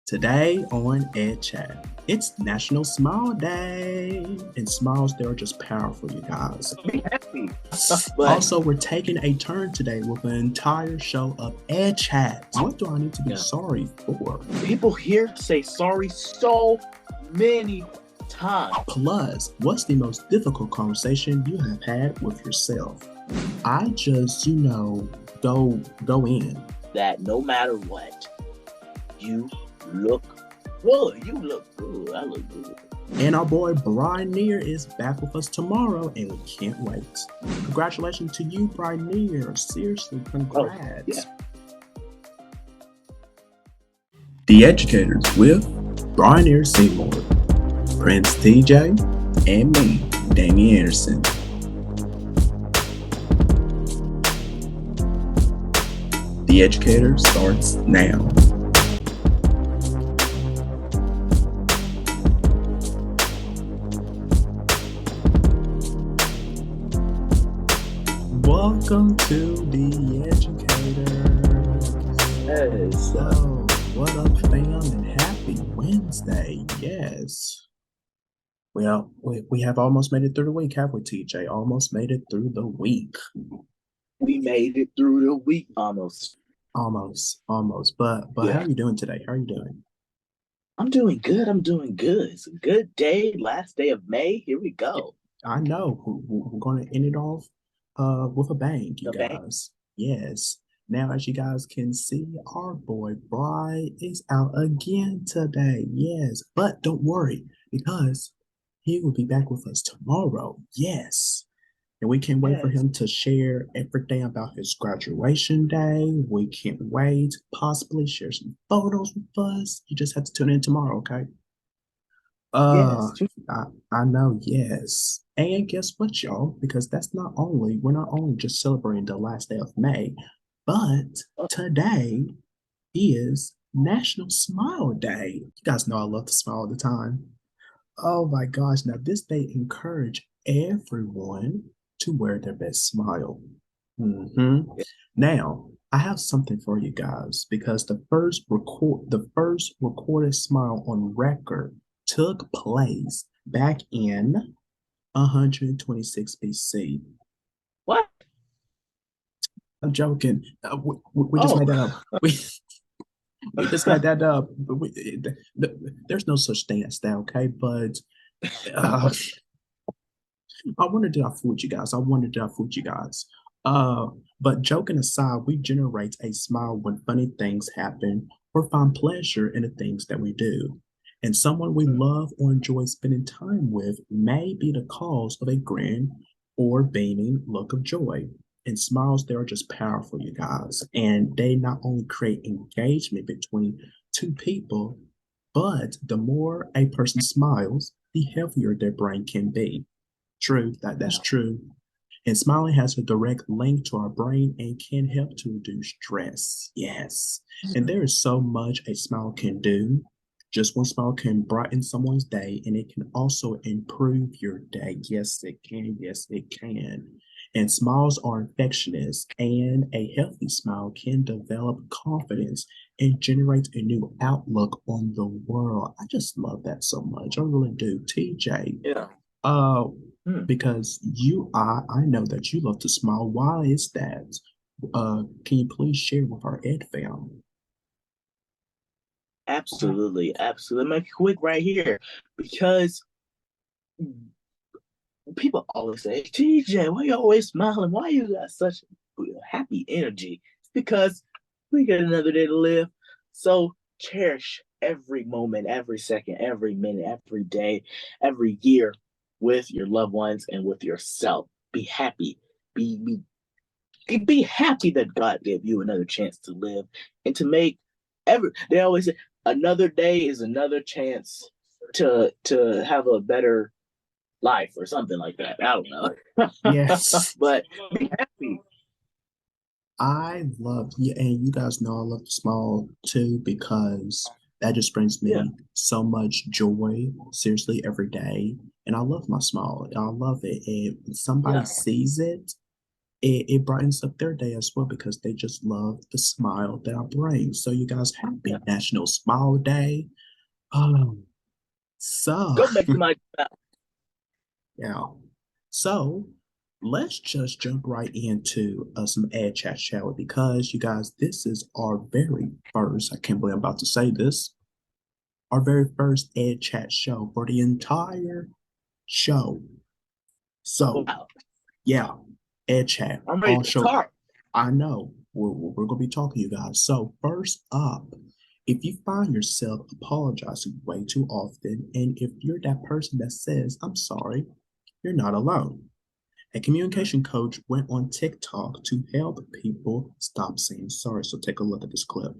Today on Edu Chat, it's National Smile Day, and smiles, they're just powerful, you guys. Be happy. But Also, we're taking a turn today with an entire show of Edu Chat. What do I need to be yeah, sorry for? people here say sorry so many times. Plus, what's the most difficult conversation you have had with yourself? I just, go in. That no matter what, you look good. You look good. I look good. And our boy Bry'Neir is back with us tomorrow, and we can't wait. Congratulations to you, Bry'Neir. Seriously, congrats. Yeah. The Educators with Bry'Neir Seymour, Prince TJ, and me, Damien Anderson. The Educator starts now. Welcome to The Educator. Yes. So, what up, fam, and happy Wednesday. Yes. Well, we have almost made it through the week, have we, TJ? Almost made it through the week. We made it through the week almost. Almost. But Yeah. how are you doing today? How are you doing? I'm doing good. It's a good day. Last day of May. Here we go. I know we're going to end it off with a bang, you The bank. guys. Yes. Now, as you guys can see, our boy Bry is out again today. Yes. But don't worry, because he will be back with us tomorrow. Yes. And we can't wait for Yes. him to share everything about his graduation day. We can't wait. Possibly share some photos with us. You just have to tune in tomorrow, okay? Yes. I know, yes. And guess what, y'all? Because we're not only just celebrating the last day of May, but today is National Smile Day. You guys know I love to smile all the time. Oh my gosh. Now, this day encourage everyone to wear their best smile. Now, I have something for you guys because the first recorded smile on record took place back in 126 BC. What? I'm joking. We just made that up. We just made that up. There's no such thing as that, okay? But I wonder did I fool you guys? But joking aside, we generate a smile when funny things happen or find pleasure in the things that we do. And someone we love or enjoy spending time with may be the cause of a grin or beaming look of joy. And smiles, they're just powerful, you guys. And they not only create engagement between two people, but the more a person smiles, the healthier their brain can be. True, that's true. And smiling has a direct link to our brain and can help to reduce stress. Yes. And there is so much a smile can do. Just one smile can brighten someone's day and it can also improve your day. Yes, it can. Yes, it can. And smiles are infectious, and a healthy smile can develop confidence and generate a new outlook on the world. I just love that so much. I really do. TJ, Yeah. uh, Hmm. because I know that you love to smile. Why is that? Can you please share with our Ed fam? Absolutely. Make it quick right here because people always say, TJ, why you always smiling? Why you got such happy energy? It's because we got another day to live. So cherish every moment, every second, every minute, every day, every year with your loved ones and with yourself. Be happy. Be happy that God gave you another chance to live and to make they always say another day is another chance to have a better life or something like that. I don't know. Yes, But be happy. I love yeah, and you guys know I love to smile too because that just brings Yeah. me so much joy, seriously, every day. And I love my smile. I love it. And when somebody Yeah. sees it, it brightens up their day as well because they just love the smile that I bring. So you guys, happy Yeah. National Smile Day. Um, so Go make somebody smile. yeah. So let's just jump right into some ad chat, shall we? Because you guys, this is our very first, I can't believe I'm about to say this, our very first ad chat show for the entire show. So Wow. yeah, ad chat, I'm ready all to show. talk. I know we're going to be talking to you guys. So first up, if you find yourself apologizing way too often, and if you're that person that says, I'm sorry, you're not alone. A communication coach went on TikTok to help people stop saying sorry. So take a look at this clip.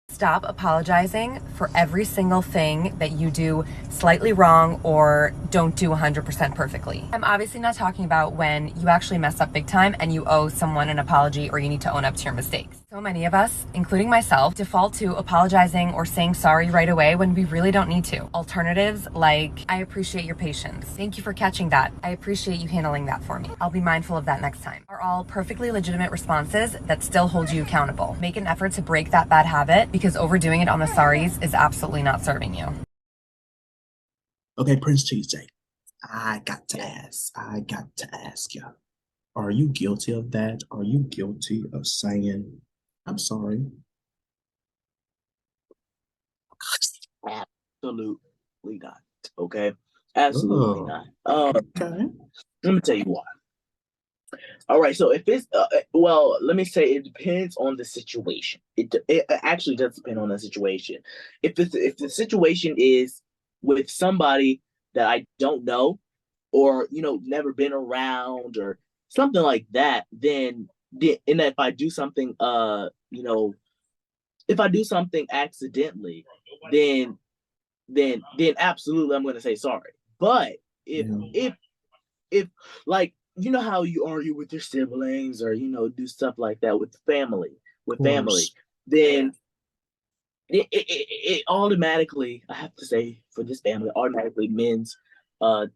Stop apologizing for every single thing that you do slightly wrong or don't do 100% perfectly. I'm obviously not talking about when you actually mess up big time and you owe someone an apology or you need to own up to your mistakes. So many of us, including myself, default to apologizing or saying sorry right away when we really don't need to. Alternatives like, I appreciate your patience. Thank you for catching that. I appreciate you handling that for me. I'll be mindful of that next time. Are all perfectly legitimate responses that still hold you accountable. Make an effort to break that bad habit because overdoing it on the sorries is absolutely not serving you. Okay, Prince TJ, I got to ask you, are you guilty of that? Are you guilty of saying, I'm sorry? Absolutely not. Okay. Absolutely Oh, not. okay. Let me tell you why. All right. So if it's well, let me say it depends on the situation. It actually does depend on the situation. If the situation is with somebody that I don't know, or never been around, or something like that, then and if I do something, if I do something accidentally, then then absolutely I'm going to say sorry. But if Yeah, if if like how you argue with your siblings, or do stuff like that with family, of with family, course. then it automatically, I have to say, for this family, automatically mends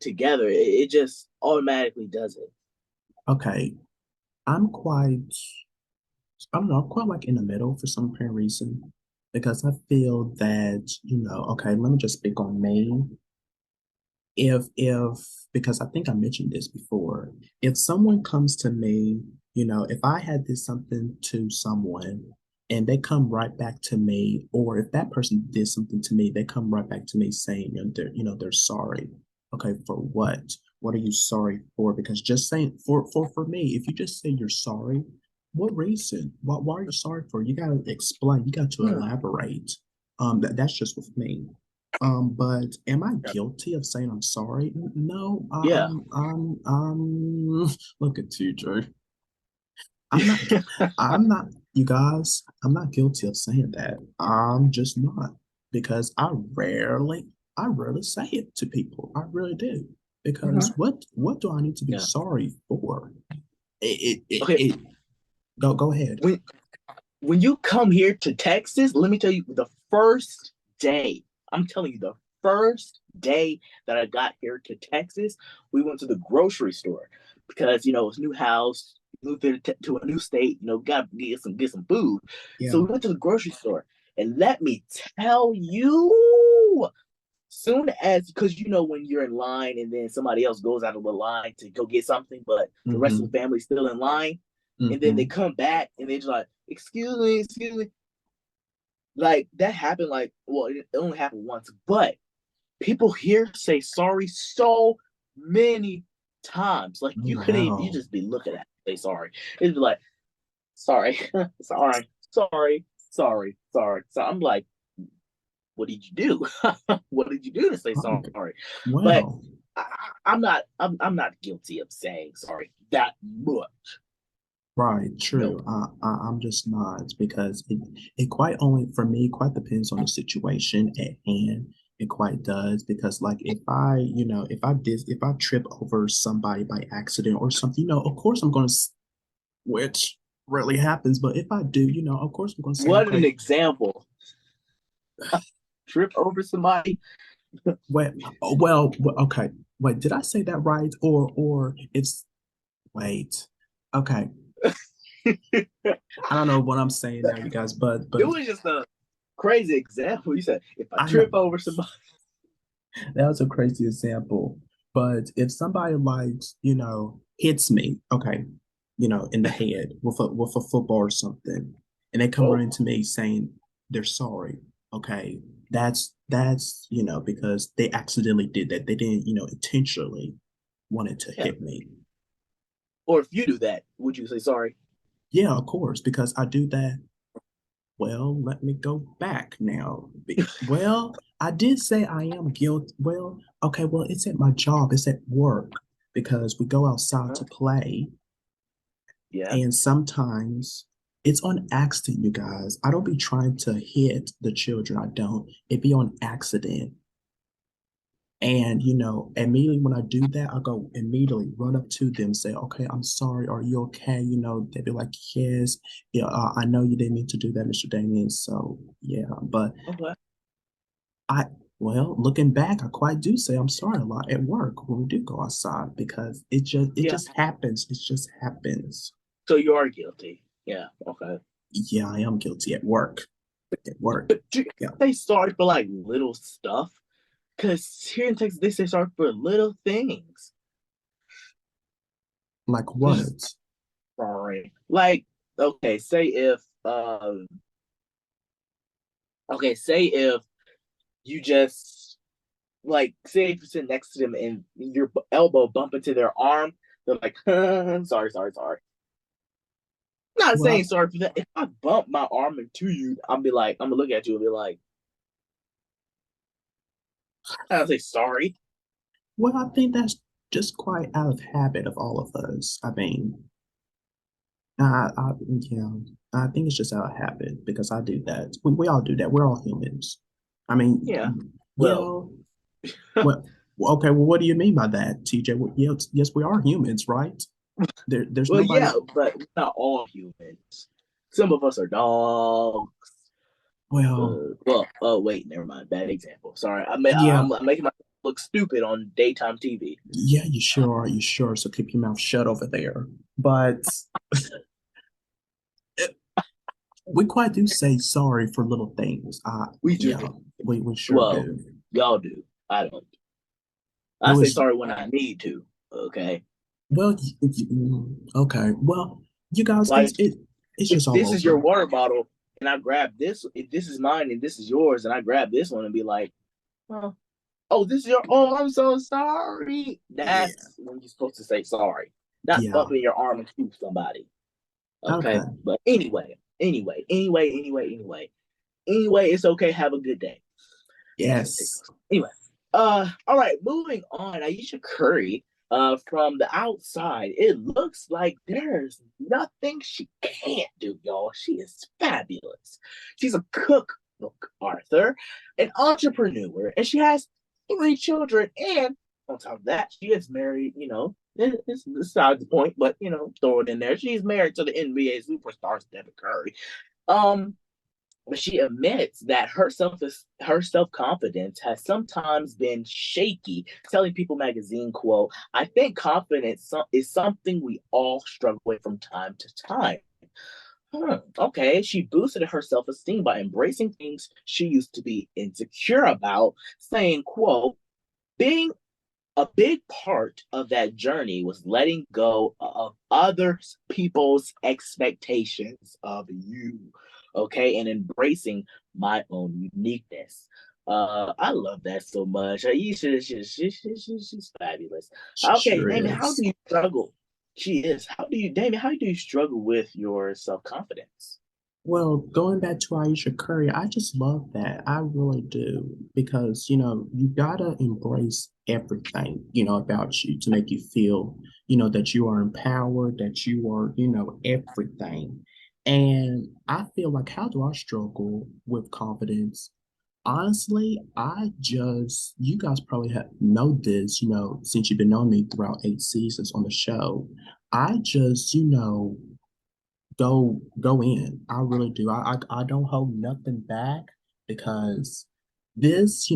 together. It just automatically does it. Okay, I'm quite, I don't know, I'm quite like in the middle for some apparent reason because I feel that, okay, let me just speak on me. If because I think I mentioned this before, if someone comes to me, if I had this something to someone and they come right back to me, or if that person did something to me, they come right back to me saying they're sorry. Okay, for what? What are you sorry for? Because just saying for me, if you just say you're sorry, what reason? Why are you sorry for? You gotta explain, you got to Hmm. elaborate. That's just with me. But am I guilty of saying I'm sorry? No, Yeah. look at TJ. I'm not, I'm not, you guys, I'm not guilty of saying that. I'm just not because I rarely say it to people. I really do. Because Uh-huh. what do I need to be Yeah. sorry for? Okay. It go ahead. When when you come here to Texas, let me tell you, the first day, I'm telling you, the first day that I got here to Texas, we went to the grocery store because it's a new house, moved here to a new state, got to get some food. So Yeah. we went to the grocery store, and let me tell you, soon as, because when you're in line and then somebody else goes out of the line to go get something, but the rest of Mm-hmm. the family's still in line, and then they Mm-hmm. come back and they're just like, excuse me, like that happened. Like, well, it only happened once, but people here say sorry so many times. Like, you Wow. just be looking at it, say sorry. It'd be like, sorry, sorry. So I'm like, what did you do? What did you do to say Oh, sorry? But wow. I, I'm not guilty of saying sorry that much. Right, true. No. I'm just not because it quite only for me quite depends on the situation at hand. It quite does because like if I, if I trip over somebody by accident or something, of course I'm going to, which rarely happens, but if I do, of course I'm going to say, What an okay, example. Trip over somebody. well, okay, wait, did I say that right? Or it's wait. Okay. I don't know what I'm saying now, you guys, It but was just a crazy example. You said if I I know trip over somebody, that was a crazy example. But if somebody like, hits me, okay, in the head with a football or something, and they come oh running to me saying they're sorry, okay, that's because they accidentally did that. They didn't, intentionally wanted to yeah. hit me. Or if you do that, would you say sorry? Yeah, of course, because I do that. Well, let me go back now. Well, I did say I am guilty. Well, okay, well, it's at my job, it's at work because we go outside Huh? to play, Yeah. and sometimes it's on accident, you guys. I don't be trying to hit the children. I don't. It be on accident. And, immediately when I do that, I go immediately run up to them, say, okay, I'm sorry. Are you okay? They'd be like, yes, yeah, I know you didn't mean to do that, Mr. Damien. So, yeah, but Okay. I, well, looking back, I quite do say I'm sorry a lot at work when we do go outside because it Yeah. just happens. It just happens. So you are guilty. Yeah. Okay. Yeah, I am guilty at work. At work. But do you Yeah. say sorry for like little stuff? Because here in Texas, they say sorry for little things. Like Just what? sorry. Like, okay, say if you just like say if you sit next to them and your elbow bump into their arm, they're like, sorry, sorry, sorry. Not saying Well, sorry for that. If I bump my arm into you, I'm be like, I'm gonna look at you and be like, I don't say sorry. well, I think that's just quite out of habit of all of us. I mean, yeah, I think it's just out of habit because I do that. We all do that. We're all humans. I Yeah. mean, Well, yeah. Okay. Well, what do you mean by that, TJ? Well, yes, we are humans, right? There's well, nobody. yeah, but not all humans. Some of us are dogs. Well, Wait, never mind. Bad example. Sorry, yeah, I'm making myself look stupid on daytime TV. yeah. You sure are. You sure? So keep your mouth shut over there. But we quite do say sorry for little things. We do. Yeah, we sure Well, do. y'all do. I don't. It I say was sorry when I need to. Okay. well, okay. Well, you guys, Like it's if just all this is your over. water bottle and I grab this, if this is mine and this is yours, and I grab this one and be like, oh, oh, this is your. Oh, I'm so sorry. Yeah, That's when you're supposed to say sorry, not yeah. bumping your arm into somebody. Okay. Okay. But anyway, it's okay. Have a good day. That's Yes. ridiculous. Anyway, all right, moving on. Aisha Curry, from the outside, it looks like there's nothing she can't do, y'all. She is fabulous. She's a cookbook author, an entrepreneur, and she has 3 children. And on top of that, she is married. It's besides the point, but throw it in there. She's married to the NBA superstar Stephen Curry. Um, but she admits that her self confidence has sometimes been shaky. Telling People magazine, quote, "I think confidence is something we all struggle with from time to time." Okay, she boosted her self esteem by embracing things she used to be insecure about, saying, quote, "Being a big part of that journey was letting go of other people's expectations of you, okay, and embracing my own uniqueness." I love that so much. She's fabulous. She Okay, sure Damien, how is. do you struggle? She is. Damien, how do you struggle with your self confidence? Well, going back to Aisha Curry, I just love that. I really do. Because, you gotta embrace everything, about you to make you feel, that you are empowered, that you are, everything. And I feel like, how do I struggle with confidence? Honestly, you guys probably have know this, since you've been knowing me throughout 8 seasons on the show. I just, go in. I really do. I don't hold nothing back because this,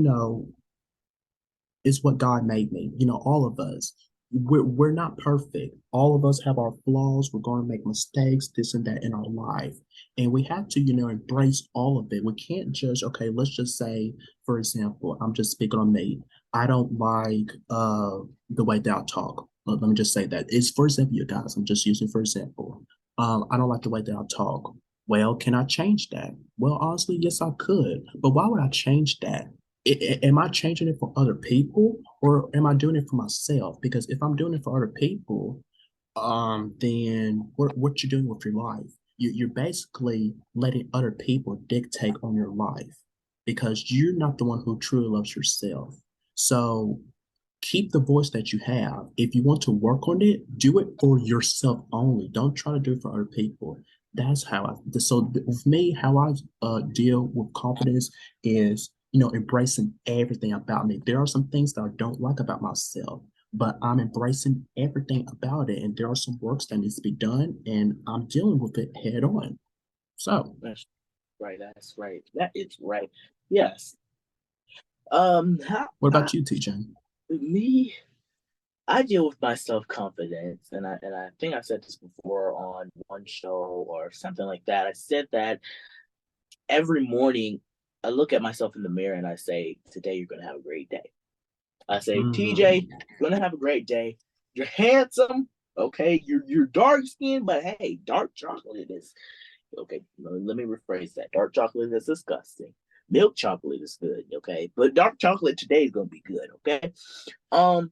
is what God made me. All of us. we're not perfect. All of us have our flaws. We're going to make mistakes, this and that in our life. And we have to, embrace all of it. We can't judge, okay, let's just say, for example, I'm just speaking on me. I don't like the way that I talk. Let me just say that. It's for example, you guys, I'm just using for example. I don't like the way that I talk. Well, can I change that? Well, honestly, yes, I could. But why would I change that? Am I changing it for other people or am I doing it for myself? Because if I'm doing it for other people, then what you're doing with your life? You're basically letting other people dictate on your life because you're not the one who truly loves yourself. So keep the voice that you have. If you want to work on it, do it for yourself only. Don't try to do it for other people. That's how with me, how I deal with confidence is, embracing everything about me. There are some things that I don't like about myself, but I'm embracing everything about it. And there are some works that needs to be done, and I'm dealing with it head on. So That's right. That's right. That is right. Yes. what about you, TJ? Me, I deal with my self confidence, and I think I said this before on one show or something like that. I said that every morning I look at myself in the mirror and I say, "Today you're gonna have a great day." I say, "TJ, Mm, you're gonna have a great day. You're handsome, okay? You're dark skinned, but hey, dark chocolate is okay. Let me rephrase that. Dark chocolate is disgusting. Milk chocolate is good, okay? But dark chocolate today is gonna be good, okay? Um,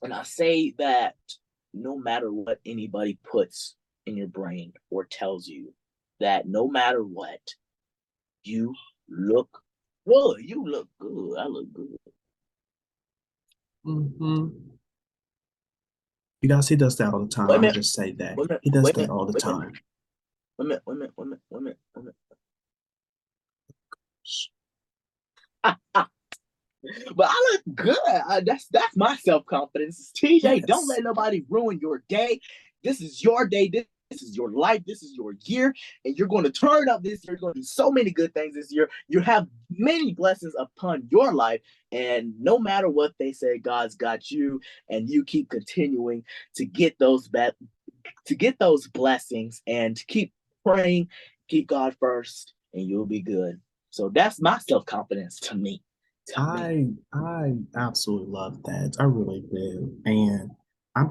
and I say that no matter what anybody puts in your brain or tells you, that no matter what, you look good. You look good. I look good. hmm You guys, he does that all the time. Wait a I'm gonna minute. just say that. Wait a minute. He does Wait a that minute. all the Wait a minute. time. Wait a minute. Wait a minute. Wait a minute. Wait a minute. Wait a minute. But I look good. That's my self confidence. TJ, don't Yes. let nobody ruin your day. This is your day. This is your life. This is your year, and you're going to turn up this year. You're going to do so many good things this year. You have many blessings upon your life, and no matter what they say, God's got you, and you keep continuing to get those blessings, and to keep praying, keep God first, and you'll be good. So that's my self confidence to me. To me. I absolutely love that. I really do. And I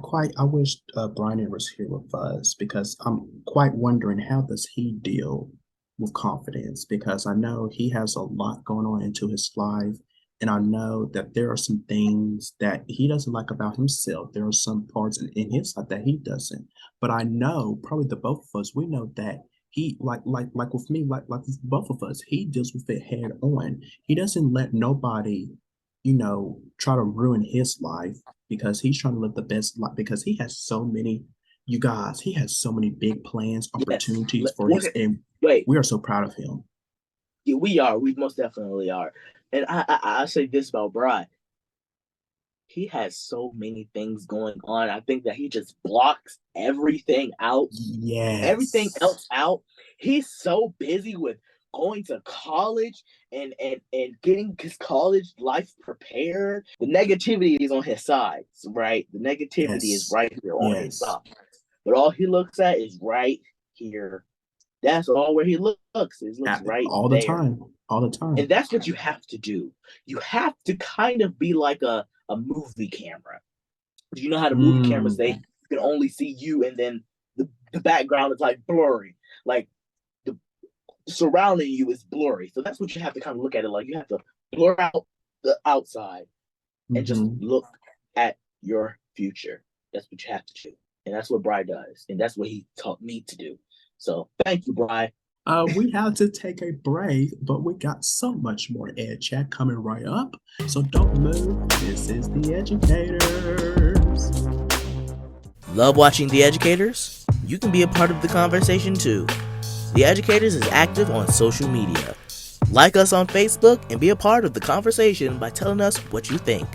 wish Bry'Neir was here with us because I'm quite wondering how does he deal with confidence because I know he has a lot going on into his life. And I know that there are some things that he doesn't like about himself. There are some parts in his life that he doesn't. But I know probably the both of us, we know that he like with me, like with both of us, he deals with it head on. He doesn't let nobody, try to ruin his life because he's trying to live the best life because he has so many, you guys, he has so many big plans, Yes. opportunities for his, and Wait. we are so proud of him. Yeah, we are. We most definitely are. And I say this about Bry. He has so many things going on. I think that he just blocks everything Yes. else out. He's so busy with going to college and getting his college life prepared. The negativity is on his side, right? The negativity is Yes. right here on his Yes. side. But all he looks at is right here. That's all where he looks. He looks right All the there. time. All the And time. that's what you have to do. You have to kind of be like a movie camera. You know how the movie cameras, they Mm, you can only see you and then the background is like blurry. Like the surrounding you is blurry. So that's what you have to kind of look at it like. You have to blur out the outside and just mhm. look at your future. That's what you have to do. And that's what Bry does. And that's what he taught me to do. So thank you, Bry. We had to take a break, but we got so much more Ed Chat coming right up. So don't move. This is The Educators. Love watching The Educators? You can be a part of the conversation too. The Educators is active on social media. Like us on Facebook and be a part of the conversation by telling us what you think.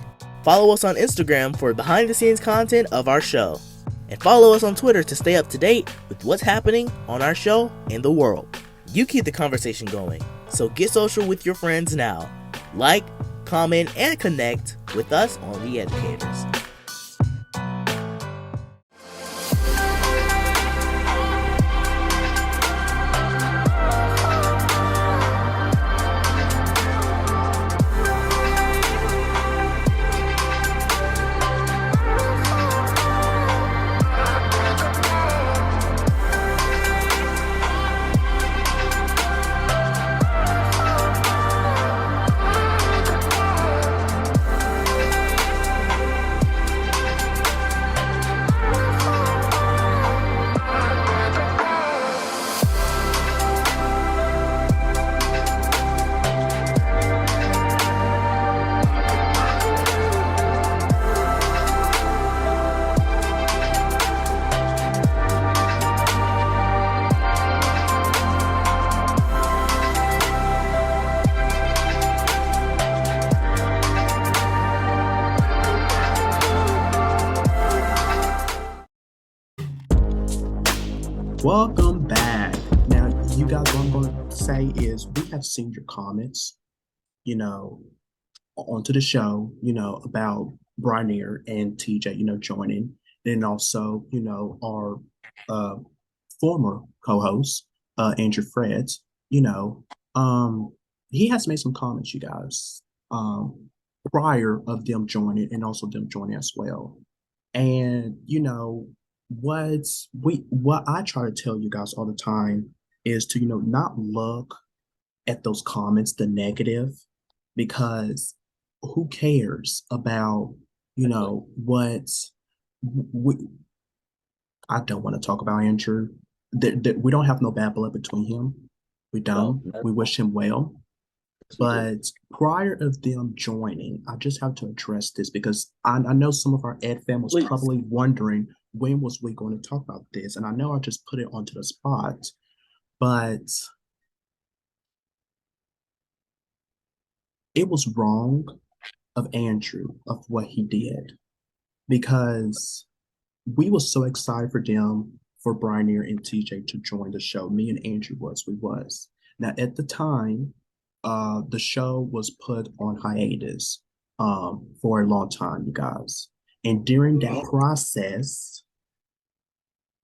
Follow us on Instagram for behind the scenes content of our show. And follow us on Twitter to stay up to date with what's happening on our show and the world. You keep the conversation going, so get social with your friends now. Like, comment, and connect with us on The Educators. Welcome back. Now, you guys, what I'm going to say is we have seen your comments, you know, onto the show, about Bry'Neir and TJ, joining. And also, our uh, former co-host, Andrew Freds, you know, um, he has made some comments, you guys, prior of them joining and also them joining as well. And what I try to tell you guys all the time is to not look at those comments, the negative, because who cares about what we, I don't want to talk about Andrew. We don't have no bad blood between him. We don't. No, We wish him well. we do. But prior of them joining, I just have to address this because I know some of our Ed fam was Please. probably wondering when was we going to talk about this, and I know I just put it onto the spot, but it was wrong of Andrew of what he did because we were so excited for them, for Bry'Neir and TJ to join the show. Me and Andrew we was. Now at the time, the show was put on hiatus for a long time, you guys. And during that process,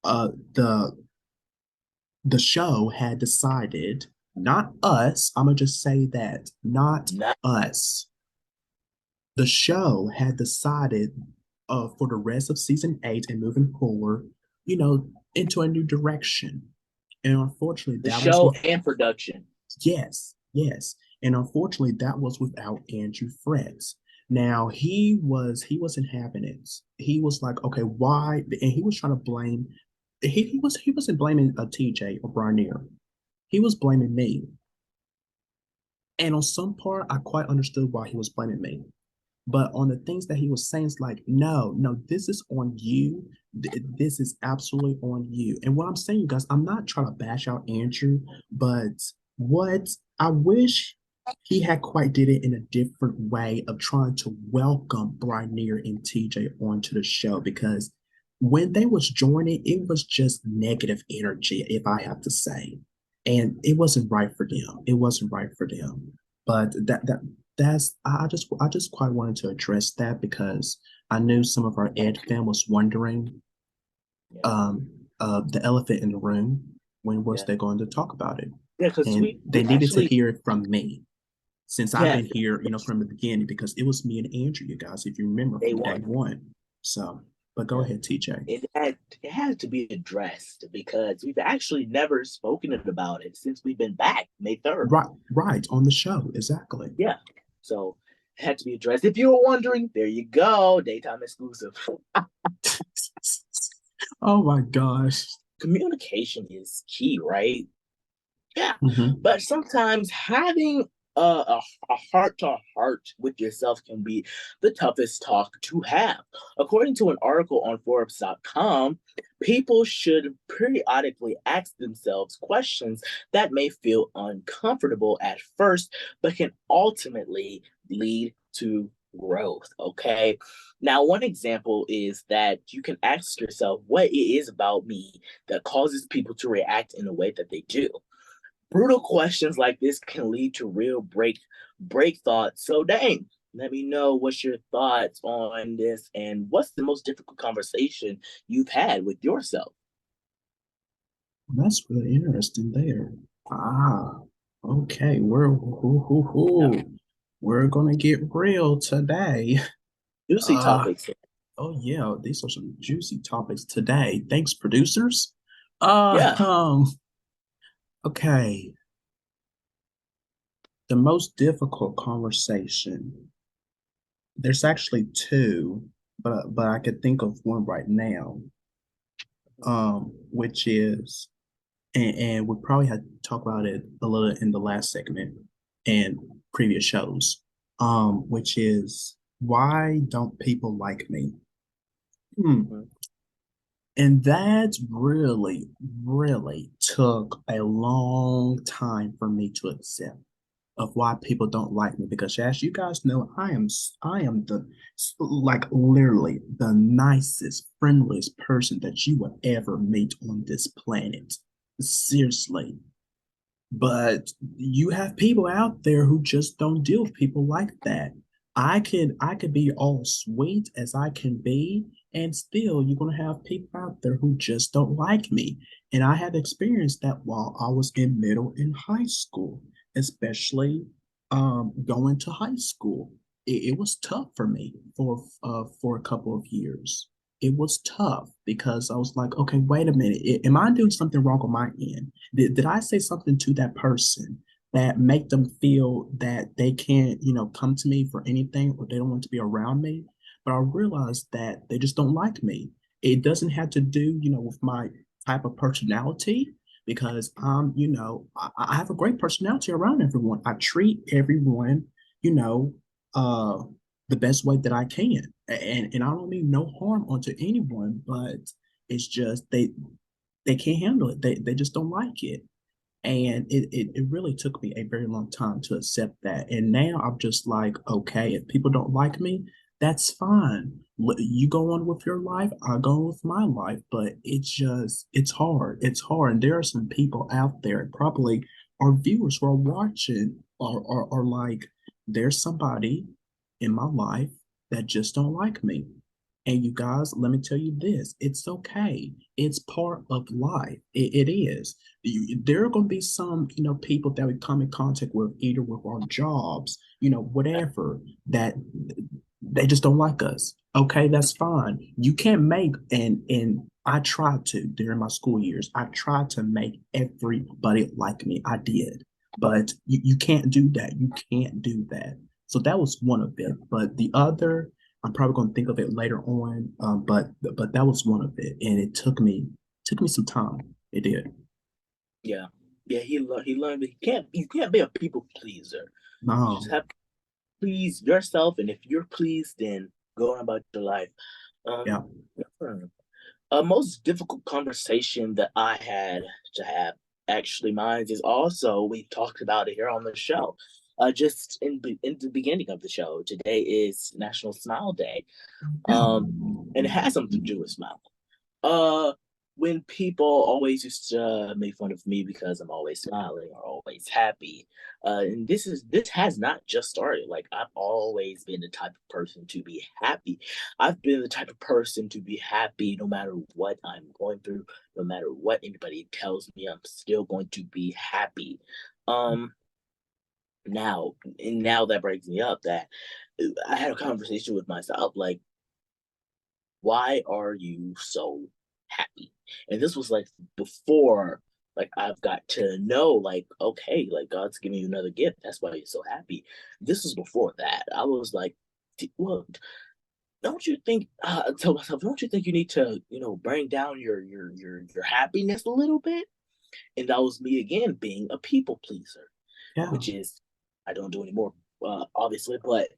the show had decided, not us, I'm gonna just say that, not us. The show had decided for the rest of season 8 and moving forward, into a new direction. And unfortunately, The that show was and production. yes, yes. And unfortunately, that was without Andrew Fretz. Now he wasn't having it. He was like, okay, why? And he was trying to blame. He wasn't blaming TJ or Bry'Neir. He was blaming me. And on some part, I quite understood why he was blaming me. But on the things that he was saying, it's like, no, this is on you. This is absolutely on you. And what I'm saying, you guys, I'm not trying to bash out Andrew, but what I wish he had quite did it in a different way of trying to welcome Bry'Neir and TJ onto the show, because when they was joining, it was just negative energy, if I have to say. And it wasn't right for them. It wasn't right for them. But that's I just quite wanted to address that because I knew some of our Ed fam was wondering the elephant in the room, when was they going to talk about it? Yeah, because And they needed actually, to hear it from me, since I've yeah, been here, from the beginning, because it was me and Andrew, you guys, if you remember day from day one. one. So, but go Yeah. ahead, TJ. It had to be addressed because we've actually never spoken about it since we've been back May 3rd. Right, on the show, exactly. Yeah. So it had to be addressed. If you were wondering, there you go, daytime exclusive. Oh my gosh. Communication is key, right? Yeah. Mhm. But sometimes having a heart to heart with yourself can be the toughest talk to have. According to an article on Forbes.com, people should periodically ask themselves questions that may feel uncomfortable at first, but can ultimately lead to growth. Okay. Now, one example is that you can ask yourself what it is about me that causes people to react in the way that they do. Brutal questions like this can lead to real break thoughts. So dang, let me know what's your thoughts on this and what's the most difficult conversation you've had with yourself. That's really interesting there. Ah, okay. We're gonna get real today. Juicy topics. Oh yeah, these are some juicy topics today. Thanks, producers. Uh, Yeah. um, okay. The most difficult conversation. There's actually two, but I could think of one right now. Which is, and we probably had to talk about it a little in the last segment and previous shows. Which is, why don't people like me? Mm-hmm. And that really, really took a long time for me to accept. of why people don't like me, because as you guys know, I am the like literally the nicest, friendliest person that you will ever meet on this planet. Seriously. But you have people out there who just don't deal with people like that. I could be all sweet as I can be, and still you're gonna have people out there who just don't like me. And I had experienced that while I was in middle and high school, especially going to high school. It was tough for me for a couple of years. It was tough because I was like, okay, wait a minute. Am I doing something wrong on my end? Did I say something to that person that make them feel that they can't, come to me for anything, or they don't want to be around me? But I realized that they just don't like me. It doesn't have to do, with my type of personality, because I have a great personality around everyone. I treat everyone, you know, uh, the best way that I can. And I don't mean no harm onto anyone, but it's just they can't handle it. They just don't like it. And it really took me a very long time to accept that. And now I'm just like, okay, if people don't like me, that's fine. You go on with your life, I go on with my life. But it's hard. It's hard. And there are some people out there, probably our viewers who are watching, are like, there's somebody in my life that just don't like me. And you guys, let me tell you this, it's okay. It's part of life. It is. There are going to be some, people that we come in contact with, either with our jobs, whatever, that they just don't like us. Okay, that's fine. You can't make, and I tried to during my school years, I tried to make everybody like me. I did. But you can't do that. You can't do that. So that was one of it. But the other, I'm probably going to think of it later on. But that was one of it, and it took me some time. It did. Yeah, yeah. He learned that you can't be a people pleaser. You No, just have to please yourself, and if you're pleased, then go on about your life. yeah. Um, a most difficult conversation that I had to have, actually, mine is also, we talked about it here on the show. Just in the beginning of the show, today is National Smile Day, Yeah. and it has something to do with smile. Uh, when people always used to make fun of me because I'm always smiling or always happy, and this has not just started. Like, I've always been the type of person to be happy. I've been the type of person to be happy no matter what I'm going through, no matter what anybody tells me. I'm still going to be happy. Um, now that brings me up that I had a conversation with myself, like, why are you so happy? And this was like before, like, I've got to know, like, okay, like, God's giving you another gift. That's why you're so happy. This was before that. I was like, well, don't you think? I tell myself, don't you think you need to, bring down your happiness a little bit? And that was me again being a people pleaser, Yeah. which is I don't do anymore, obviously. But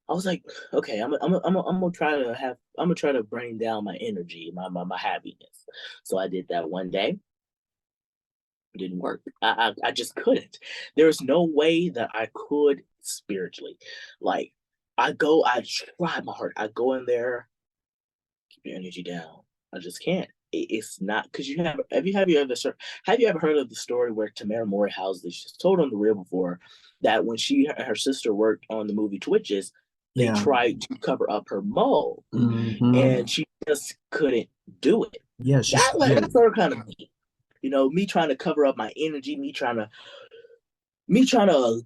I was like, okay, I'm gonna try to bring down my energy, my happiness. So I did that one day. It didn't work. I just couldn't. There's no way that I could spiritually. Like, I try my heart. I go in there, keep your energy down. I just can't. It's not because have you ever heard of the story where Tamara Mori Housley, she's told on the real before, that when she and her sister worked on the movie Twitches, they Yeah. tried to cover up her mole, Hmm. and she just couldn't do it. Yeah, yeah. That's her kind of me. Me trying to cover up my energy, me trying to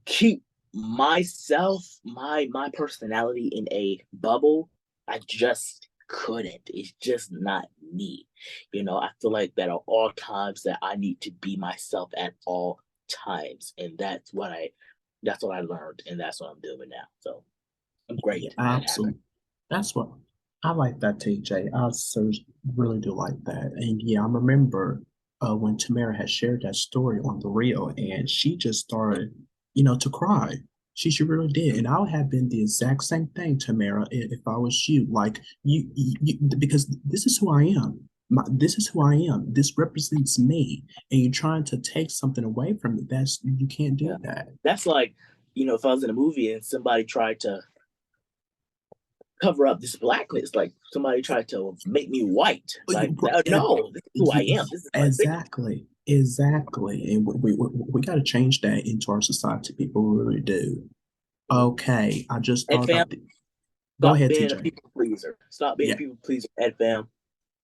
keep myself, my personality in a bubble. I just couldn't. It's just not me. I feel like that at all times that I need to be myself at all times. And that's what I learned, and that's what I'm doing now. So I'm Yeah, great at having. absolutely. That's what I like that, TJ. Really do like that. And yeah, I remember when Tamara had shared that story on the reel, and she just started, to cry. She really did. And I would have been the exact same thing, Tamara, if I was you. Like, because this is who I am. This is who I am. This represents me. And you're trying to take something away from me. You can't do Yeah. that. That's like if I was in a movie and somebody tried to cover up this blackness, like somebody tried to make me white, like, no, this is who I am. This is my thing. Exactly. And we got to change that into our society. People really do. Okay, I just thought about the. Go Stop ahead, being a TJ. people pleaser. Stop being a people pleaser, Ed fam.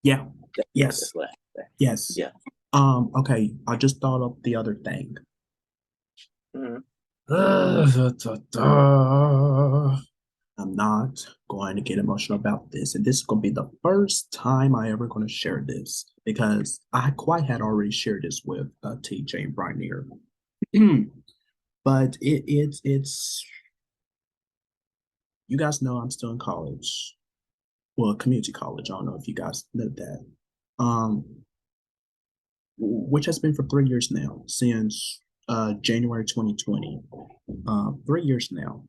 Yeah. Yes. That's what I say. Yes. Yeah. Okay, I just thought of the other thing. Mhm. I'm not going to get emotional about this, and this is going to be the first time I ever going to share this because I quite had already shared this with TJ and Bry'Neir. But it's you guys know I'm still in college, well, community college. I don't know if you guys know that, which has been for 3 years now, since January 2020. 3 years now.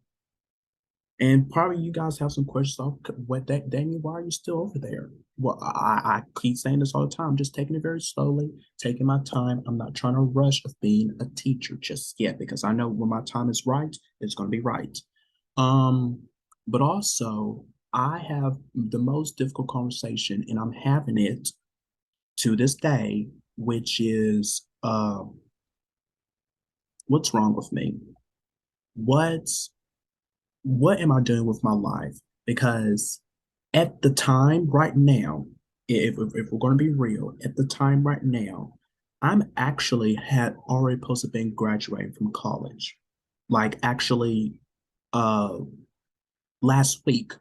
And probably you guys have some questions off what that, Daniel, why are you still over there? Well, I keep saying this all the time, just taking it very slowly, taking my time. I'm not trying to rush of being a teacher just yet because I know when my time is right, it's going to be right. But also I have the most difficult conversation and I'm having it to this day, which is what's wrong with me? What am I doing with my life? Because at the time right now, if we're going to be real, at the time right now, I'm actually had already supposed to been graduating from college. Like actually, last week,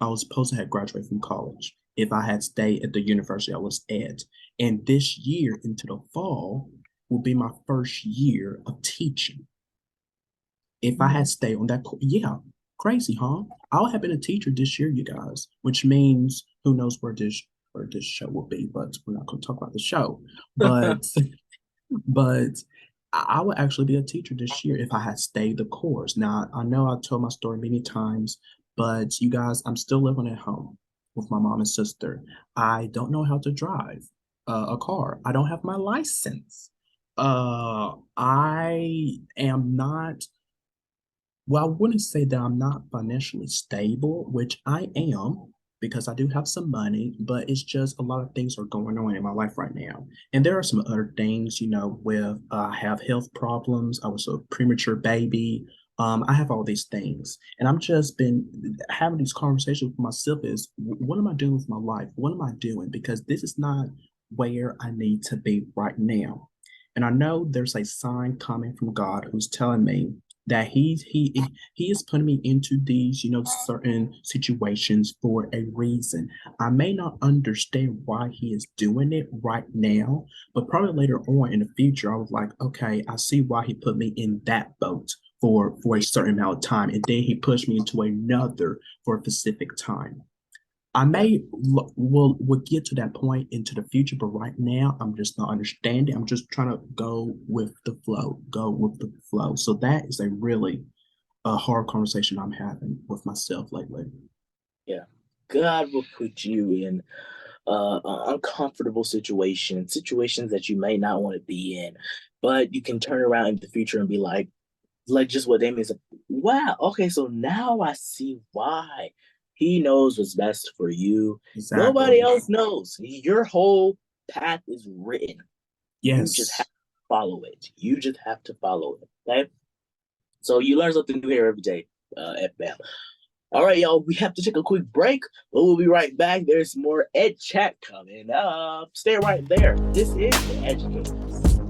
I was supposed to have graduated from college if I had stayed at the university I was at. And this year into the fall will be my first year of teaching. If I had stayed on that, yeah, crazy, huh? I'll have been a teacher this year, you guys, which means who knows where this show will be, but we're not going to talk about the show. But but I would actually be a teacher this year if I had stayed the course. Now I know I've told my story many times, but you guys, I'm still living at home with my mom and sister. I don't know how to drive a car. I don't have my license. I am not, well, I wouldn't say that I'm not financially stable, which I am because I do have some money, but it's just a lot of things are going on in my life right now. And there are some other things, with I have health problems. I was a premature baby. I have all these things. And I'm just been having these conversations with myself is what am I doing with my life? What am I doing? Because this is not where I need to be right now. And I know there's a sign coming from God who's telling me that he is putting me into these certain situations for a reason. I may not understand why he is doing it right now, but probably later on in the future I was like, okay, I see why he put me in that boat for a certain amount of time, and then he pushed me into another for a specific time. I may will get to that point into the future, but right now I'm just not understanding. I'm just trying to go with the flow, go with the flow. So that is a really hard conversation I'm having with myself lately. Yeah, God will put you in uncomfortable situations that you may not want to be in, but you can turn around in the future and be like just what Damien said. Wow, okay, so now I see why. He knows what's best for you. Exactly. Nobody else knows. Your whole path is written. Yes. You just have to follow it. You just have to follow it. Okay? So you learn something new here every day, FBAM. All right, y'all, we have to take a quick break, but we'll be right back. There's more Ed Chat coming up. Stay right there. This is The Educators.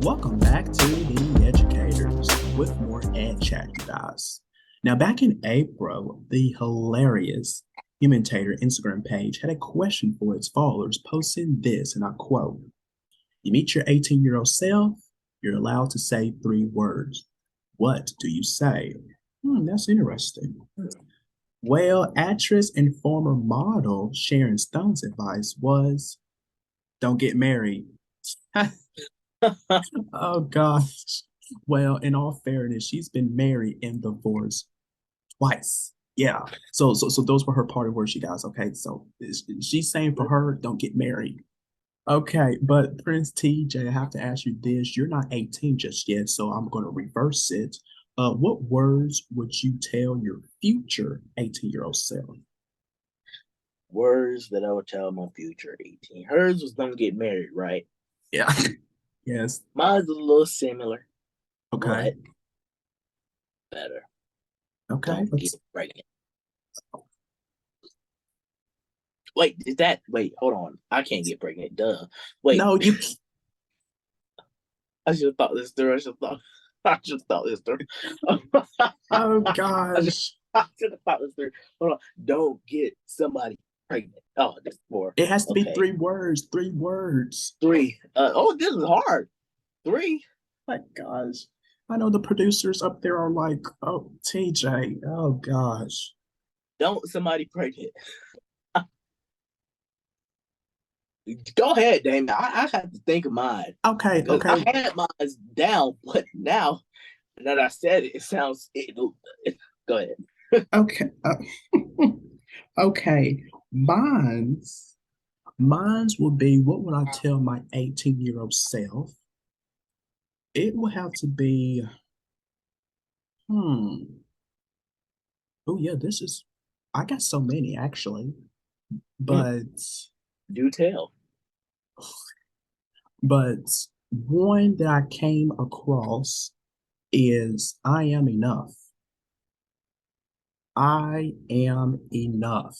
Welcome back to The Educators with more Ed Chat, you guys. Now, back in April, the hilarious Humentator Instagram page had a question for its followers, posting this, and I quote, "You meet your 18-year-old self, you're allowed to say 3 words. What do you say?" That's interesting. Well, actress and former model Sharon Stone's advice was, don't get married. Oh gosh. Well, in all fairness, she's been married and divorced twice. Yeah. So those were her party words, you guys. Okay. So she's saying for her, don't get married. Okay, but Prince TJ, I have to ask you this. You're not 18 just yet, so I'm going to reverse it. What words would you tell your future 18-year-old self? Words that I would tell my future 18. Hers was don't get married, right? Yeah. Yes. Mine's a little similar, Okay. but better. Okay. Don't get pregnant. Wait, hold on. I can't get pregnant. Duh. Wait. No, you. I should have thought this through. I should have thought this through. Oh gosh. I should have thought this through. Hold on. Don't get somebody pregnant. Oh, that's 4. It has to be Okay. 3 words. 3 words. 3. This is hard. 3. My gosh. I know the producers up there are like, oh, TJ. Oh gosh. Don't somebody pregnant. Go ahead, Damon. I have to think of mine. Okay. Okay. I had mine down, but now that I said it, it sounds. Go ahead. Okay. Okay. Mine's will be, what would I tell my 18-year-old self? It will have to be, oh yeah, I got so many actually, but Do tell. one that I came across is, I am enough. I am enough.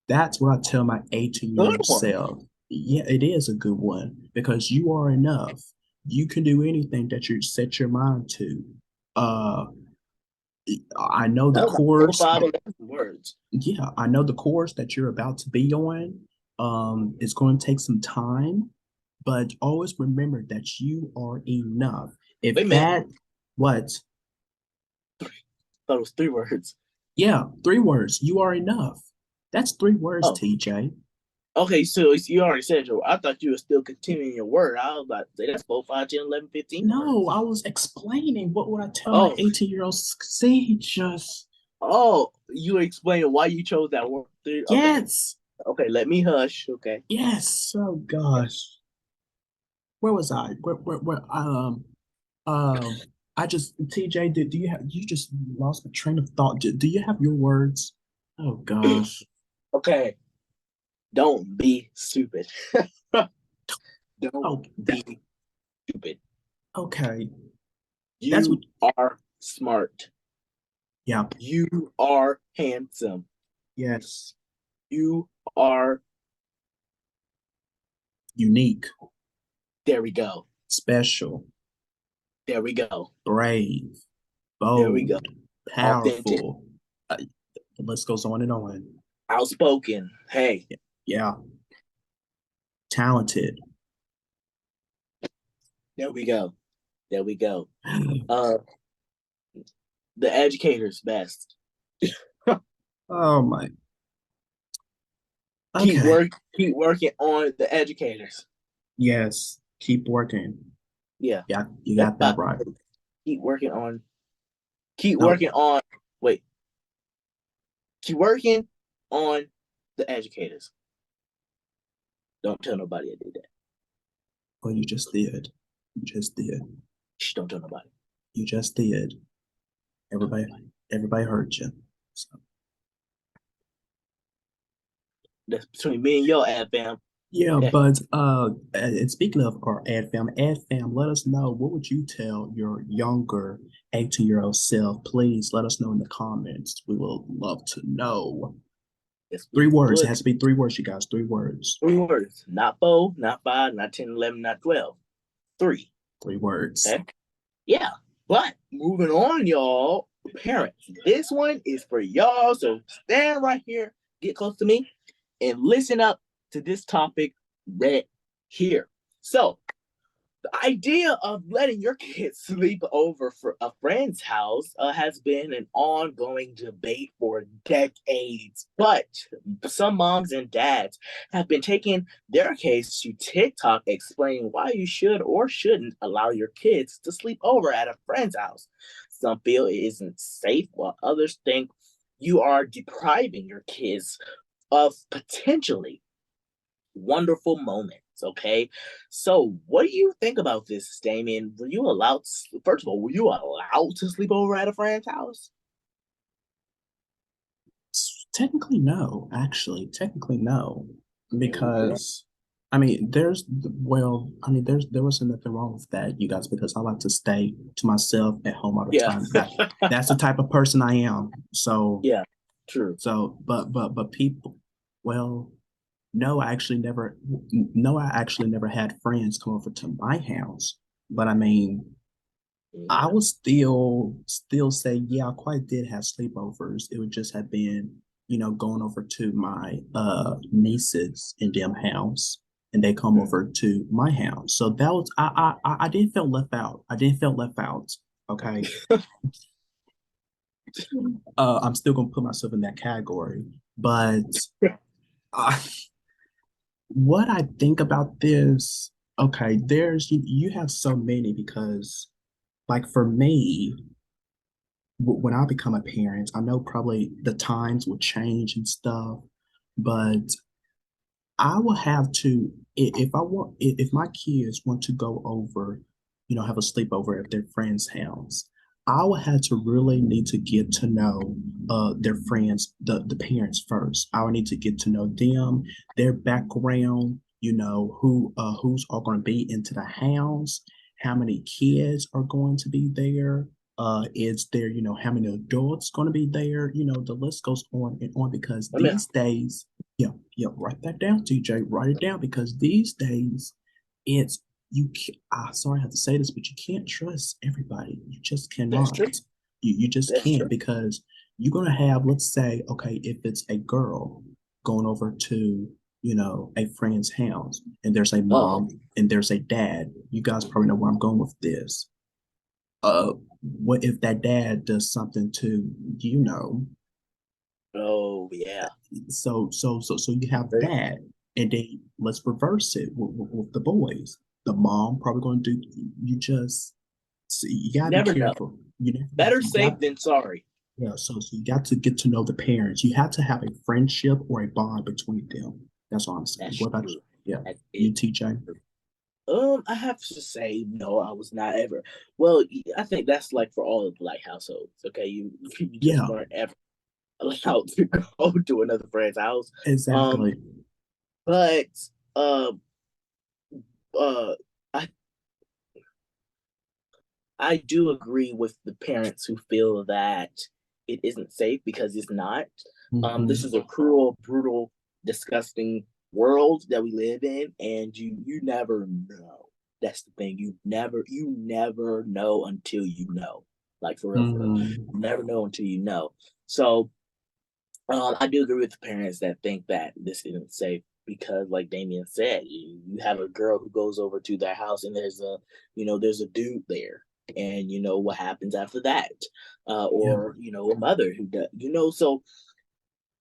That's what I tell my 18-year-old self. Yeah, it is a good one because you are enough. You can do anything that you set your mind to. I know the course. 5 words. Yeah, I know the course that you're about to be on. It's going to take some time, but always remember that you are enough. If Wait a that, minute. what? Thought it was 3 words. Yeah, 3 words. You are enough. That's 3 words, TJ. Okay, so you already said your. I thought you were still continuing your word. I was about to say that's 4, 5, 10, 11, 15. No, words. I was explaining what would I tell my 18-year-old. See, just. Oh, you were explaining why you chose that word. Okay. Yes. Okay, let me hush. Okay. Yes. Oh gosh. Where was I? Where I just, TJ, do you just lost my train of thought. Do you have your words? Oh gosh. Okay. Don't be stupid. Don't be stupid. Okay. You are smart. Yeah. You are handsome. Yes. You are unique. There we go. Special. There we go. Brave. Bold. There we go. Powerful. The list goes on and on. Outspoken. Hey. Yeah. Talented. There we go. There we go. The educator's best. Oh my. Okay. Keep working on the educators. Yes. Keep working. Yeah. Yeah, you got that right. Keep working on Keep working on the educators. Don't tell nobody I did that. Well, you just did. You just did. Shh, don't tell nobody. You just did. Everybody heard you. So. That's between me and your ad fam. Yeah, but and speaking of our ad fam, let us know, what would you tell your younger 18-year-old self? Please let us know in the comments. We will love to know. Yes, 3 words. It has to be 3 words, you guys. 3 words. 3 words. Not 4, not 5, not 10, 11, not 12. 3. 3 words. Okay. Yeah. But moving on, y'all. Parents, this one is for y'all. So stand right here, get close to me, and listen up to this topic right here. So the idea of letting your kids sleep over for a friend's house has been an ongoing debate for decades. But some moms and dads have been taking their case to TikTok explaining why you should or shouldn't allow your kids to sleep over at a friend's house. Some feel it isn't safe, while others think you are depriving your kids of potentially wonderful moments. Okay, so what do you think about this, Damien? Were you allowed? First of all, were you allowed to sleep over at a friend's house? Technically, no. Actually, technically, no, because I mean, there wasn't nothing wrong with that, you guys, because I like to stay to myself at home all the Yeah, time. That's the type of person I am. So, yeah, true. but people, well, no, I actually never, no, I actually never had friends come over to my house. But I mean, I Yeah. would still say, yeah, I quite did have sleepovers. It would just have been, going over to my nieces in them house, and they come over to my house. So that was I didn't feel left out. I didn't feel left out. Okay. I'm still gonna put myself in that category. But uh, what I think about this, okay, you have so many because like for me, when I become a parent, I know probably the times will change and stuff, but I will have to if I want if my kids want to go over, have a sleepover at their friend's house. I will have to really need to get to know their friends, the parents first. I will need to get to know them, their background, who's all going to be into the house, how many kids are going to be there, is there, how many adults going to be there? The list goes on and on because I mean, these days, yeah, yeah, write that down, TJ. Write it down because these days, it's you. Sorry, I have to say this, but you can't trust everybody. You just that's cannot. true. You just That's can't true. because you're gonna have, let's say, okay, if it's a girl going over to a friend's house, and there's a Oh, mom and there's a dad. You guys probably know where I'm going with this. What if that dad does something to you know oh yeah. so you have that, and then let's reverse it with the boys. The mom probably going to do. You just see, you gotta be Never know. careful. You never know. Better So you safe got than sorry. yeah. So you got to get to know the parents. You have to have a friendship or a bond between them. That's all I'm saying. That's What about true. you? Yeah, That's you, it. TJ? I have to say no. I was not ever. Well, I think that's like for all of Black households. Okay, you just Yeah, weren't ever allowed to go to another friend's house. Um, exactly. but uh, uh, I I do agree with the parents who feel that it isn't safe because it's not. This Hmm. is a cruel, brutal, disgusting world that we live in, and you never know. That's the thing. You never know until you know. Like for real, for real. Hmm. You never know until you know. So I do agree with the parents that think that this isn't safe because, like Damien said, you have a girl who goes over to their house and there's a dude there, and you know what happens after that, Yeah, or a mother who does, so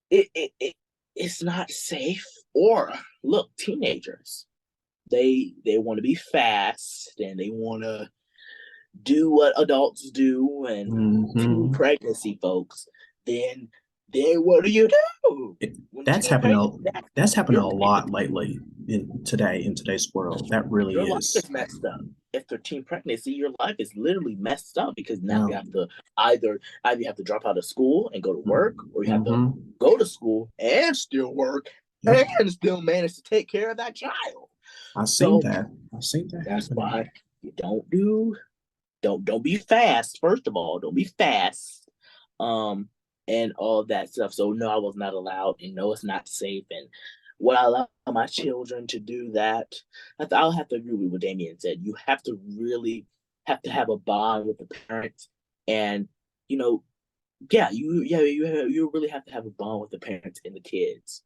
it's not safe. Or look, teenagers, they want to be fast and they want to do what adults do, and teen hmm pregnancy folks, then what do you do when that's teen happening. pregnancy? That's happening Your a life is lot lately in today's world. That really your life is. is messed up. If they're teen pregnancy, your life is literally messed up because now Yeah. you have to either you have to drop out of school and go to work, or you have to Mm-hmm. go to school and still work Yep. and still manage to take care of that child. I've seen So that. I've seen that that's happening. why you don't be fast. First of all, don't be fast. Um, and all that stuff. So no, I was not allowed, and no, it's not safe. And Would I allow my children to do that? I'll have to agree with what Damien said. You have to really have to have a bond with the parents, and you know, you really have to have a bond with the parents and the kids.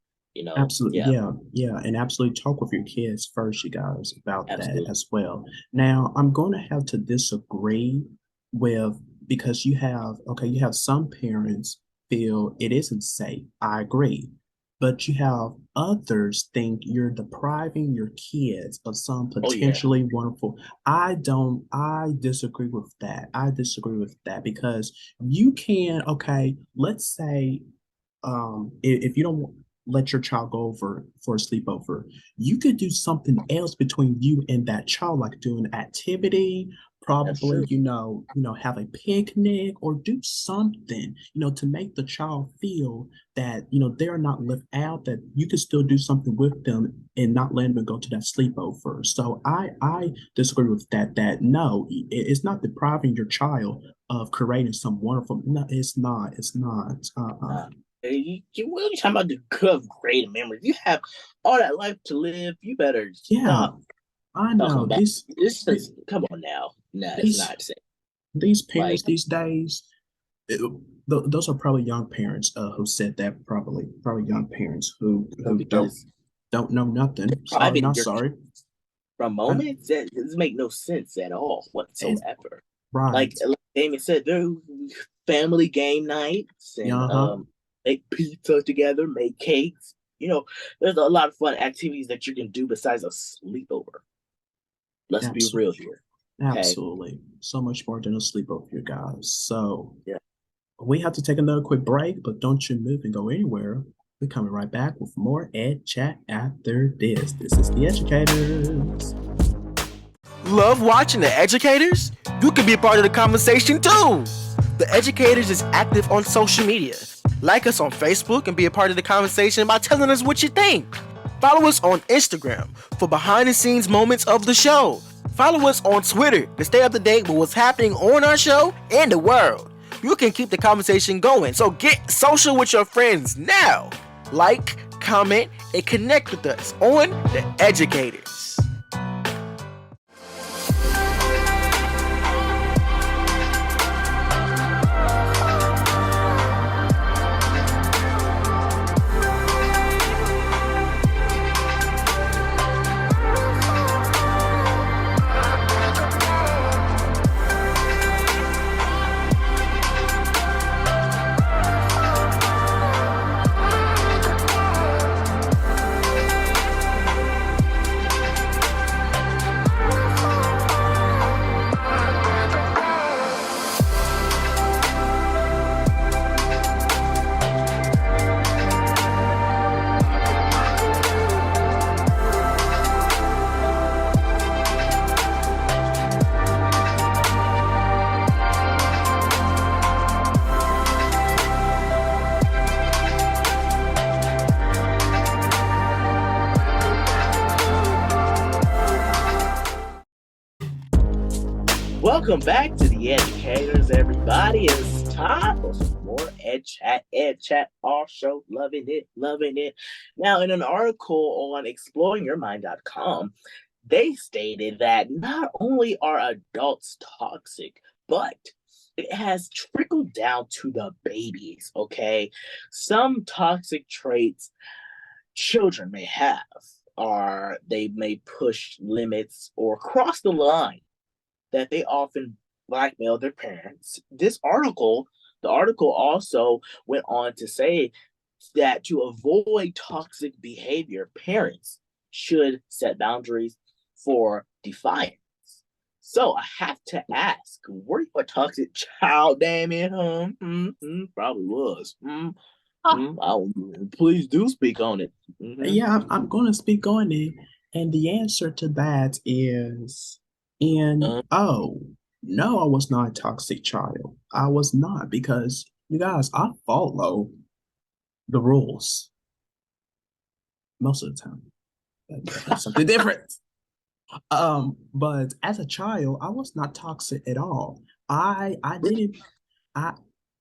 Absolutely, Yeah, yeah, and absolutely talk with your kids first, you guys, about that absolutely. as well. Now, I'm going to have to disagree with because you have some parents feel it isn't safe. I agree, but you have others think you're depriving your kids of some Oh yeah, potentially wonderful. I disagree with that. I disagree with that because you can, okay, let's say if you don't let your child go over for a sleepover, you could do something else between you and that child, like do an activity, that's probably, true. have a picnic or do something, to make the child feel that, they're not left out, that you can still do something with them and not let them go to that sleepover. So I disagree with that, that no, it's not depriving your child of creating some wonderful, no, it's not. You really talking about the good, great memories. You have all that life to live. You better Yeah, stop I talking know about this. Is come on now. No, it's these not the same. these Like parents these days, it- those are probably young parents who said that. Probably young parents who because don't know nothing. Sorry, depriving not your sorry. from I, moments that doesn't make no sense at all it's whatsoever. right. Like Damien said, there family game nights and Yeah, huh. make pizza together, make cakes. There's a lot of fun activities that you can do besides a sleepover. Let's be Absolutely, real here. Okay. absolutely. So much more than a sleepover, you guys. So Yeah. we have to take another quick break, but don't you move and go anywhere. We're coming right back with more Ed Chat after this. This is the Educators. Love watching The Educators? You can be a part of the conversation too! The Educators is active on social media. Like us on Facebook and be a part of the conversation by telling us what you think. Follow us on Instagram for behind the scenes moments of the show. Follow us on Twitter to stay up to date with what's happening on our show and the world. You can keep the conversation going, so get social with your friends now. Like, comment, and connect with us on The Educators. Welcome back to the Educators, everybody. It's time for some more Ed Chat. Ed Chat, our show, loving it, loving it. Now, in an article on exploringyourmind.com, they stated that not only are adults toxic, but it has trickled down to the babies, okay? Some toxic traits children may have are they may push limits or cross the line that they often blackmail their parents. The article also went on to say that to avoid toxic behavior, parents should set boundaries for defiance. So I have to ask, were you a toxic child, Damien? Probably was. Please do speak on it. Yeah, I'm going to speak on it. And the answer to that is oh, no, I was not a toxic child. I was not because you guys, I follow the rules most of the time. That's something different. But as a child, I was not toxic at all. I didn't I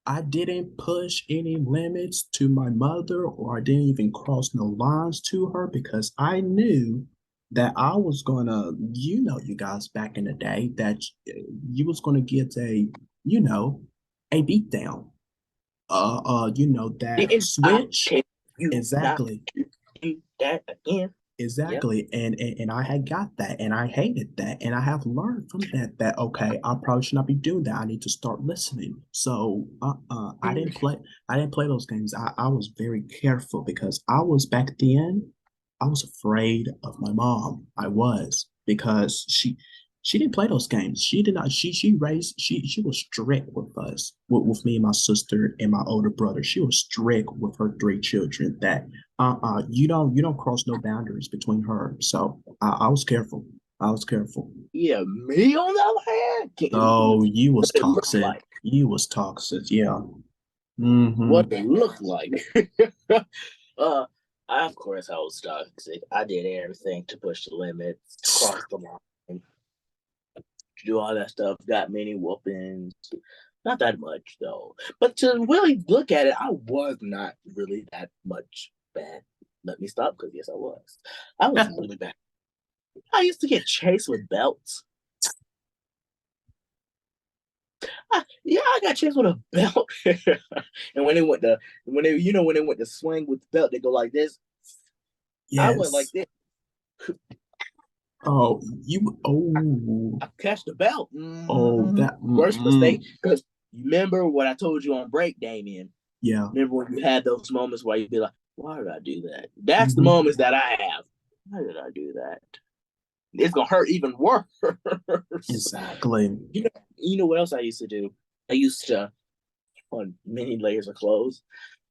I didn't push any limits to my mother, or I didn't even cross no lines to her because I knew that I was gonna, you guys back in the day, that you was gonna get you know, a beat down. That Didn't I switch. tell you not Exactly. to do that again? Yep. Exactly. And I had got that and I hated that. And I have learned from that okay, I probably should not be doing that. I need to start listening. So I didn't play those games. I was very careful because I was back then, I was afraid of my mom. I was because she didn't play those games. She did not she was strict with us, with me and my sister and my older brother. She was strict with her three children that you don't cross no boundaries between her. So I was careful. I was careful. Yeah, me on the other hand, Oh, you was what it look toxic. like. You was toxic. Yeah. Mm-hmm. What it looked like. Of course I was toxic. I did everything to push the limits, to cross the line, to do all that stuff. Got many whoopings. Not that much though. But to really look at it, I was not really that much bad. Let me stop because yes, I was. I was really bad. I used to get chased with belts. I got chased with a belt. And when they went to swing with the belt, they go like this. I went like Yes. this. Oh, I catch the belt. oh, that, Worst mistake. Because remember what I told you on break, Damien. yeah. Remember when you had those moments where you'd be like, why did I do that? That's the Mhm. moments that I have. Why did I do that? It's gonna hurt even worse. Exactly. You know what else I used to do? I used to put on many layers of clothes.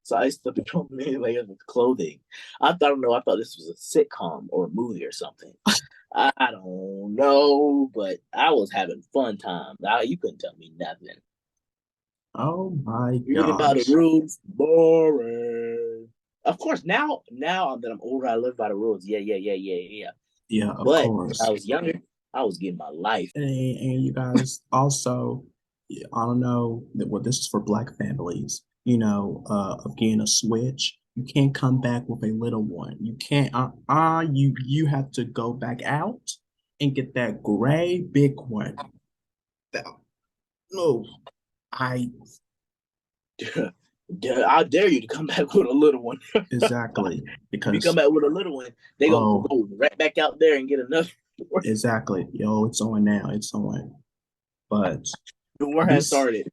So I used to put on many layers of clothing. I thought this was a sitcom or a movie or something. I don't know, but I was having fun time. You couldn't tell me nothing. Oh my Reading about the gosh. rules, boring. Of course, now that I'm older, I live by the rules. Yeah. Yeah, of But when course. I was younger, I was getting my life. And you guys also, I don't know, well, this is for Black families, of getting a switch. You can't come back with a little one. You can't, you have to go back out and get that gray big one. That, no, I, I dare you to come back with a little one. exactly, If you come because, back with a little one, they gonna oh, go right back out there and get another one. exactly. Yo, it's on now. It's on. But The war has this, started.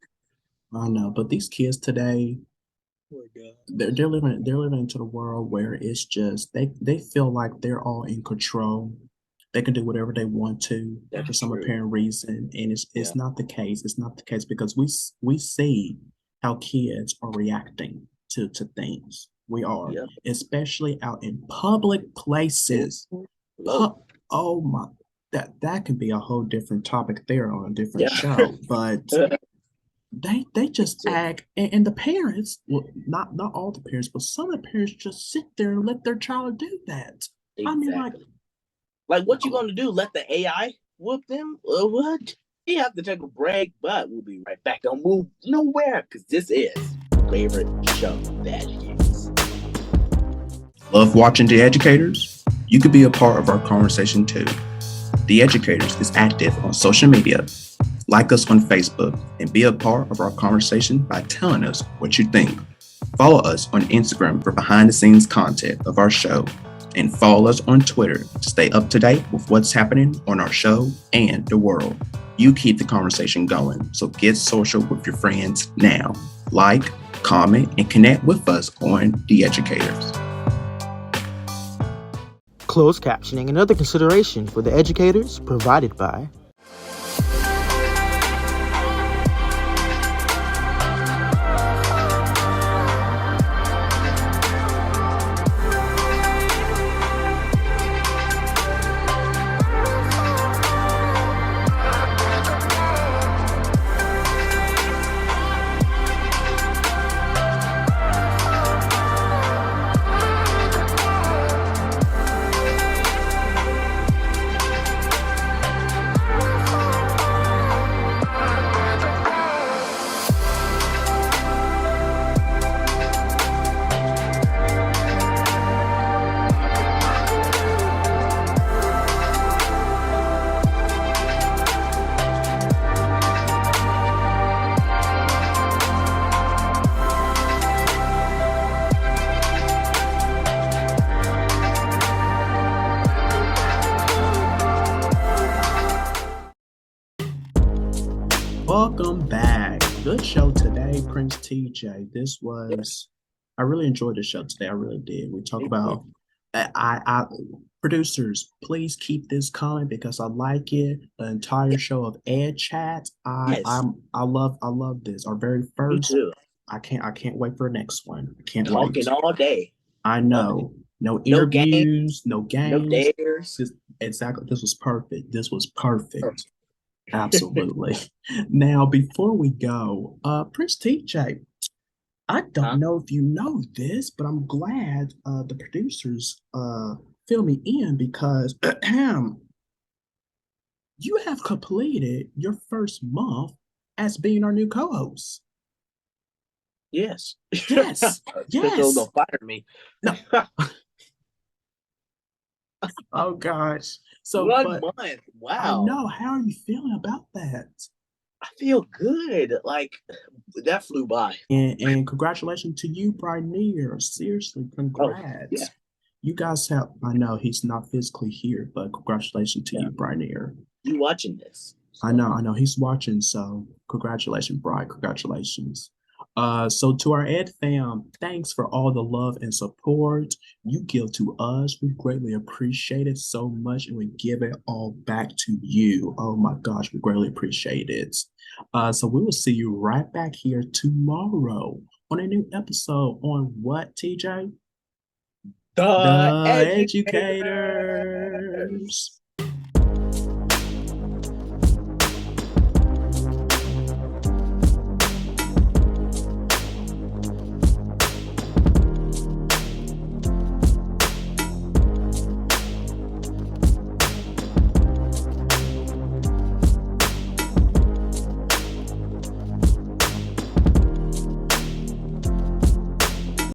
I know, but these kids today, Oh my God. they're living into the world where it's just they feel like they're all in control. They can do whatever they want to That's for some true. apparent reason, and it's Yeah. not the case. It's not the case because we see how kids are reacting to things. We are, Yep. especially out in public places. Low. Oh my, that could be a whole different topic there on a different Yeah. show, but they just act, and the parents, well, not all the parents, but some of the parents just sit there and let their child do that. I mean, like what you gonna do? Let the AI whoop them or what? We have to take a break, but we'll be right back. Don't move nowhere because this is favorite show, The Educators. Love watching The Educators? You could be a part of our conversation too. The Educators is active on social media. Like us on Facebook and be a part of our conversation by telling us what you think. Follow us on Instagram for behind the scenes content of our show, and follow us on Twitter to stay up to date with what's happening on our show and the world. You keep the conversation going, so get social with your friends now. Like, comment, and connect with us on The Educators. Closed captioning and other consideration for The Educators provided by Welcome back. Good show today, Prince TJ. I really enjoyed the show today. I really did. We talk about, producers, please keep this coming because I like it. The entire show of Ed Chat. Yes, I love this. Our very me first. too. I can't wait for the next one. I can't wait. Talking all day. I know. No No game, interviews, no no games. dares. This was perfect. This was perfect. Absolutely. Now, before we go, Prince TJ, I don't Huh? know if you know this, but I'm glad the producers fill me in because you have completed your first month as being our new co-host. Yes. Yes, Crystal yes. gonna fire me. No. Oh gosh. So, 1 month. I Wow. know. How are you feeling about that? I feel good. Like that flew by. And congratulations to you, Bry'Neir. Seriously, Oh, yeah. congrats. You guys have, I know he's not physically here, but congratulations to Yeah. you, Bry'Neir. You watching this. I know he's watching, so congratulations, Bry. Congratulations. So to our Ed fam, thanks for all the love and support you give to us. We greatly appreciate it so much, and we give it all back to you. Oh my gosh, we greatly appreciate it. So we will see you right back here tomorrow on a new episode on what, TJ? The The educator. Educators.